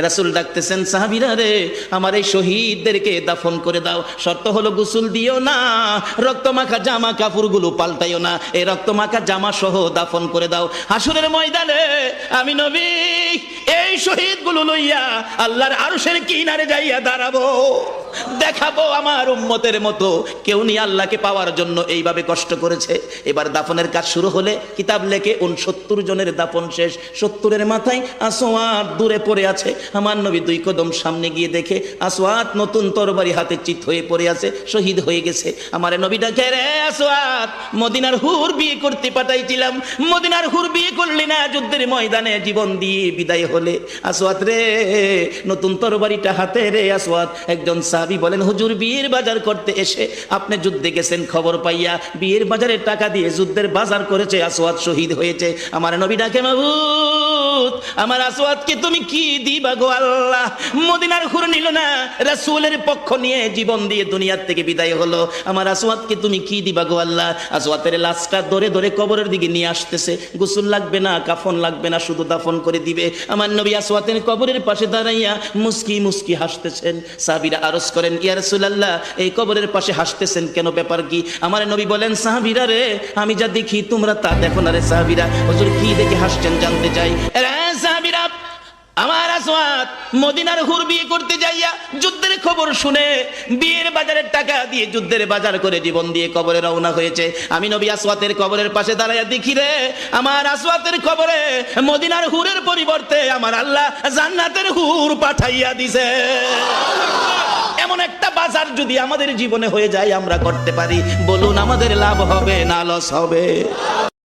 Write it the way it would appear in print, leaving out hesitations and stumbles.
রাসূল ডাকতেছেন, সাহাবীরা রে, আমার এই শহীদদেরকে দাফন করে দাও। শর্ত হলো গোসল দিও না, রক্তমাখা জামা কাপড়গুলো পাল্টাইও না, এই রক্তমাখা জামা সহ দাফন করে দাও। হাসরের ময়দানে আমি নবী এই শহীদগুলো লইয়া আল্লাহর আরশের কিনারে যাইয়া দাঁড়াবো, দেখাবো আমার উম্মতের মতো কেউ নিয়ে আল্লাহকে পাওয়ার জন্য এইভাবে কষ্ট করেছে। এবার দাফনের কাজ শুরু হলে কিতাব লেখে 69 জনের দাফন শেষ। 70-এর মাথায় আসওয়াদ দূরে পড়ে আছে। আমার নবী 2 কদম সামনে গিয়ে দেখে আসওয়াদ নতুন তরবারি হাতে চিত হয়ে পড়ে আছে, শহীদ হয়ে গেছে। আমার নবী ডাকে, রে আসওয়াদ, মদিনার হুর বিয়ে করতে পাঠাইছিলাম, মদিনার হুর বিয়ে করলি না, যুদ্ধের ময়দানে জীবন দিয়ে বিদায় হলে। আসওয়াদ রে, নতুন তরবারিটা হাতে রে। আসওয়াদ একজন সাহাবী বলেন, হুজুর বিয়ের বাজার করতে এসে আপনি যুদ্ধে গেছেন, খবর পাইয়া বিয়ের বাজারের টাকা দিয়ে যুদ্ধের বাজার করেছে, আসওয়াদ শহীদ হয়েছে। আমার নবী ডাকে, মাবুদ, আমার আসওয়াদকে তুমি কি দিবা গো আল্লাহ? মদিনার হুর নিল না, রাসূলের পক্ষ নিয়ে জীবন দিয়ে দুনিয়ার থেকে বিদায় হলো, আমার আসওয়াদকে তুমি কি দিবা গো আল্লাহ? আসওয়াদের লাশটা ধরে ধরে কবরের দিকে নিয়ে আসতেছে। গোসল লাগবে না, কাফন লাগবে না, শুধু দাফন করে দিবে। আমার নবী আসওয়াদের কবরের পাশে দাঁড়াইয়া মুস্কি মুস্কি হাসতেছেন। সাহাবীরা আরজ করেন, ইয়া রাসূলুল্লাহ, এই কবরের পাশে হাসতেছেন কেন, ব্যাপার কি? আমার নবী বলেন, সাহাবীরা রে, আমি যা দেখি তোমরা তা দেখো না রে। সাহাবীরা, হুজুর কি দেখে হাসছেন জানতে চাই। সাহাবীরা, আমার আসওয়াদ মদিনার হুর বিয়ে করতে যাইয়া যুদ্ধের খবর শুনে বিয়ের বাজারের টাকা দিয়ে যুদ্ধের বাজার করে জীবন দিয়ে কবরে রওনা হয়েছে। আমি নবী আসওয়াদের কবরের পাশে দাঁড়াইয়া দেখি রে, আমার আসওয়াদের কবরে মদিনার হুরের পরিবর্তে আমার আল্লাহ জান্নাতের হুর পাঠাইয়া দিছে। এমন একটা বাজার যদি আমাদের জীবনে হয়ে যায়, আমরা করতে পারি, বলুন আমাদের লাভ হবে না লস হবে?